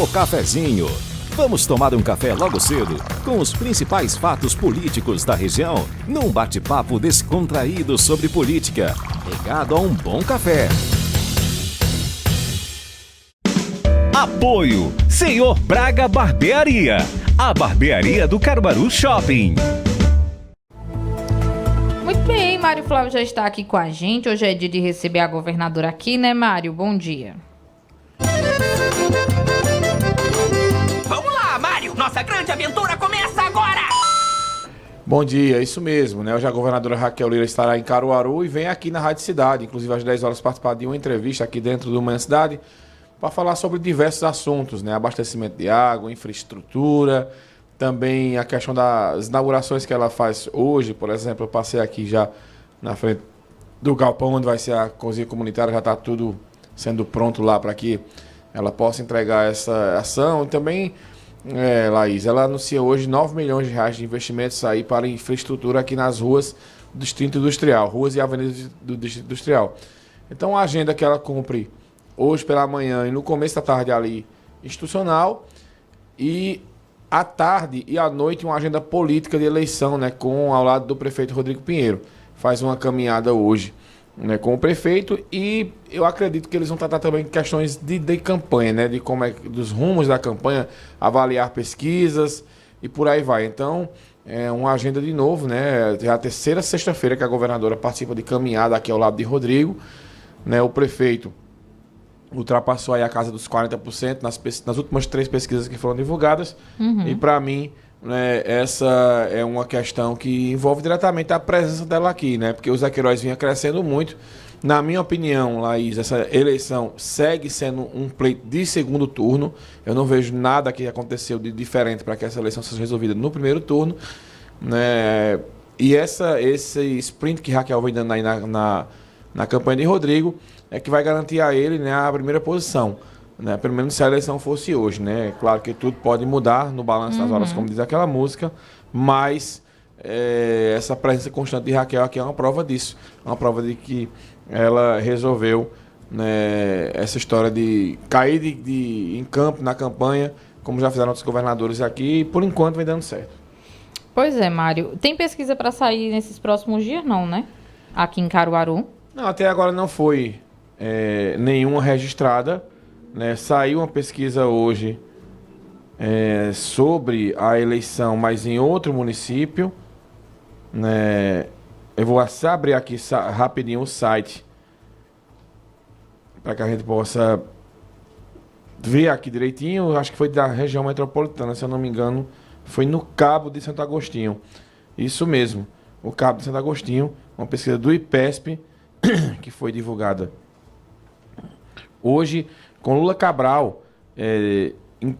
O Cafezinho. Vamos tomar um café logo cedo com os principais fatos políticos da região, num bate-papo descontraído sobre política, regado a um bom café. Apoio Senhor Braga Barbearia, a barbearia do Caruaru Shopping. Muito bem, Mário Flávio já está aqui com a gente. Hoje é dia de receber a governadora aqui, né, Mário? Bom dia. Vamos lá, Mário! Nossa grande aventura começa agora! Bom dia, isso mesmo, né? Hoje a governadora Raquel Lira estará em Caruaru e vem aqui na Rádio Cidade, inclusive às 10 horas participar de uma entrevista aqui dentro do Manhã Cidade, para falar sobre diversos assuntos, né? Abastecimento de água, infraestrutura, também a questão das inaugurações que ela faz hoje. Por exemplo, eu passei aqui já na frente do galpão onde vai ser a cozinha comunitária, já está tudo sendo pronto lá para que ela possa entregar essa ação. E também, Laís, ela anuncia hoje 9 milhões de reais de investimentos aí para infraestrutura aqui nas ruas do Distrito Industrial, ruas e avenidas do Distrito Industrial. Então a agenda que ela cumpre hoje pela manhã e no começo da tarde ali, institucional, e à tarde e à noite uma agenda política de eleição, né, ao lado do prefeito Rodrigo Pinheiro. Faz uma caminhada hoje, né, com o prefeito, e eu acredito que eles vão tratar também questões de campanha, né, de como dos rumos da campanha, avaliar pesquisas e por aí vai. Então, é uma agenda de novo, né, já a terceira sexta-feira que a governadora participa de caminhada aqui ao lado de Rodrigo, né, o prefeito ultrapassou aí a casa dos 40% nas últimas 3 pesquisas que foram divulgadas. E para mim, né, essa é uma questão que envolve diretamente a presença dela aqui, né? Porque o Zé Queiroz vinha crescendo muito. Na minha opinião, Laís, essa eleição segue sendo um pleito de segundo turno. Eu não vejo nada que aconteceu de diferente para que essa eleição seja resolvida no primeiro turno, né? E esse sprint que Raquel vem dando aí na campanha de Rodrigo é que vai garantir a ele, né, a primeira posição, né, pelo menos se a eleição fosse hoje, né? Claro que tudo pode mudar no balanço das horas, como diz aquela música, mas essa presença constante de Raquel aqui é uma prova disso, uma prova de que ela resolveu, né, essa história de cair em campo, na campanha, como já fizeram outros governadores aqui, e por enquanto vem dando certo. Pois é, Mário. Tem pesquisa para sair nesses próximos dias, não, né? Aqui em Caruaru. Não, até agora não foi nenhuma registrada, né? Saiu uma pesquisa hoje sobre a eleição, mas em outro município, né? Eu vou abrir aqui rapidinho o site para que a gente possa ver aqui direitinho. Acho que foi da região metropolitana, se eu não me engano, foi no Cabo de Santo Agostinho. Isso mesmo, o Cabo de Santo Agostinho, uma pesquisa do IPESP que foi divulgada hoje, com Lula Cabral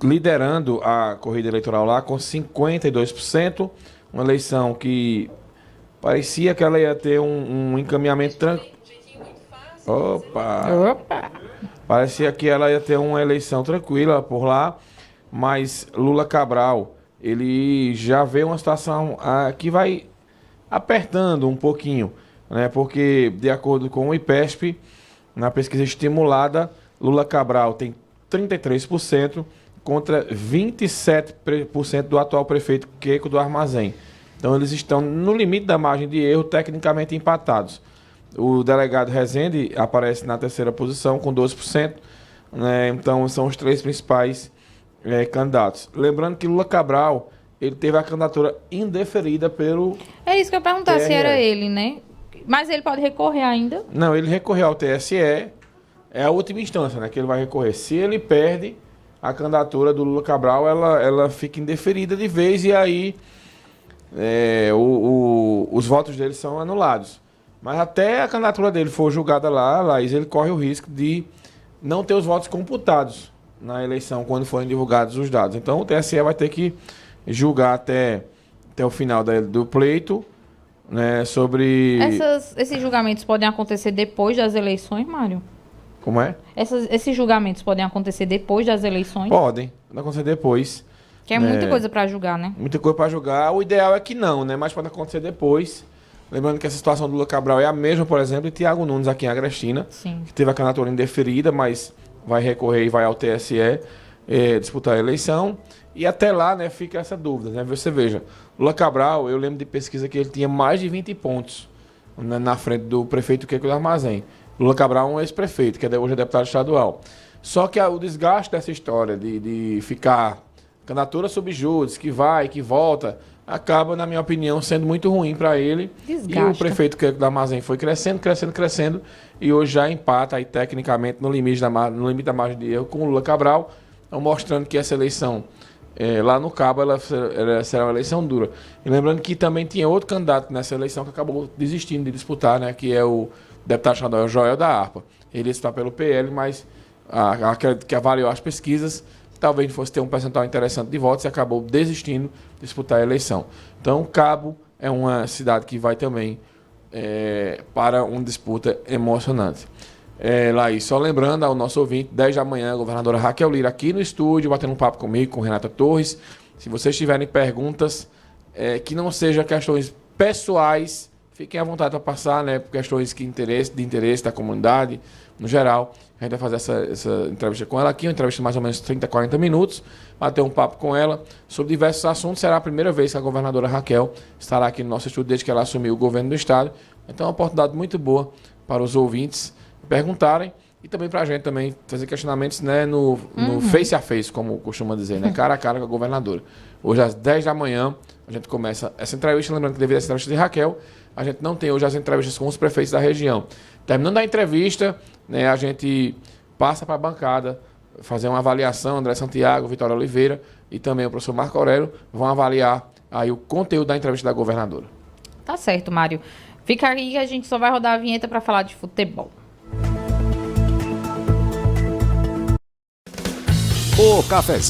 liderando a corrida eleitoral lá com 52%, uma eleição que parecia que ela ia ter um encaminhamento tranquilo. Opa! Parecia que ela ia ter uma eleição tranquila por lá, mas Lula Cabral, ele já vê uma situação que vai apertando um pouquinho, né? Porque, de acordo com o IPESP, na pesquisa estimulada, Lula Cabral tem 33% contra 27% do atual prefeito Queico do Armazém. Então eles estão no limite da margem de erro, tecnicamente empatados. O delegado Rezende aparece na terceira posição com 12%, né? Então são os 3 principais candidatos. Lembrando que Lula Cabral, ele teve a candidatura indeferida pelo... É isso que eu ia perguntar, TRE. se era ele, né? Mas ele pode recorrer ainda? Não, ele recorreu ao TSE, é a última instância, né, que ele vai recorrer. Se ele perde, a candidatura do Lula Cabral, ela fica indeferida de vez, e aí os votos dele são anulados. Mas até a candidatura dele for julgada lá, Laís, ele corre o risco de não ter os votos computados na eleição quando forem divulgados os dados. Então o TSE vai ter que julgar até o final do pleito, né, sobre... Esses julgamentos podem acontecer depois das eleições, Mário? Como é? Esses julgamentos podem acontecer depois das eleições? Podem acontecer depois. Que é muita coisa para julgar, né? Muita coisa para julgar. O ideal é que não, né? Mas pode acontecer depois. Lembrando que a situação do Lula Cabral é a mesma, por exemplo, de Tiago Nunes aqui em Agrestina. Sim. Que teve a candidatura indeferida, mas vai recorrer e vai ao TSE. disputar a eleição. E até lá, né, fica essa dúvida, né? Você veja, Lula Cabral, eu lembro de pesquisa que ele tinha mais de 20 pontos na frente do prefeito Queico do Armazém. Lula Cabral é um ex-prefeito, que hoje é deputado estadual. Só que o desgaste dessa história de ficar candidatura sob júdice, que vai, que volta, acaba, na minha opinião, sendo muito ruim para ele. Desgasta. E o prefeito Queico do Armazém foi crescendo, e hoje já empata aí tecnicamente no limite da margem de erro com o Lula Cabral, mostrando que essa eleição lá no Cabo ela será uma eleição dura. E lembrando que também tinha outro candidato nessa eleição que acabou desistindo de disputar, né, que é o deputado estadual Joel da Harpa. Ele está pelo PL, mas que avaliou as pesquisas, talvez fosse ter um percentual interessante de votos e acabou desistindo de disputar a eleição. Então, Cabo é uma cidade que vai também para uma disputa emocionante. Laís, só lembrando ao nosso ouvinte, 10 da manhã, a governadora Raquel Lira aqui no estúdio, batendo um papo comigo, com Renata Torres. Se vocês tiverem perguntas que não sejam questões pessoais, fiquem à vontade para passar, né, por questões de interesse da comunidade, no geral. A gente vai fazer essa entrevista com ela aqui, uma entrevista de mais ou menos 30, 40 minutos, bater um papo com ela sobre diversos assuntos. Será a primeira vez que a governadora Raquel estará aqui no nosso estúdio desde que ela assumiu o governo do estado. Então é uma oportunidade muito boa para os ouvintes perguntarem e também para a gente também fazer questionamentos, né, no face a face, como costuma dizer, né, cara a cara com a governadora. Hoje às 10 da manhã a gente começa essa entrevista, lembrando que devido a essa entrevista de Raquel, a gente não tem hoje as entrevistas com os prefeitos da região. Terminando a entrevista, né, a gente passa para a bancada, fazer uma avaliação, André Santiago, Vitória Oliveira e também o professor Marco Aurélio vão avaliar aí o conteúdo da entrevista da governadora. Tá certo, Mário. Fica aí que a gente só vai rodar a vinheta para falar de futebol. O cafezinho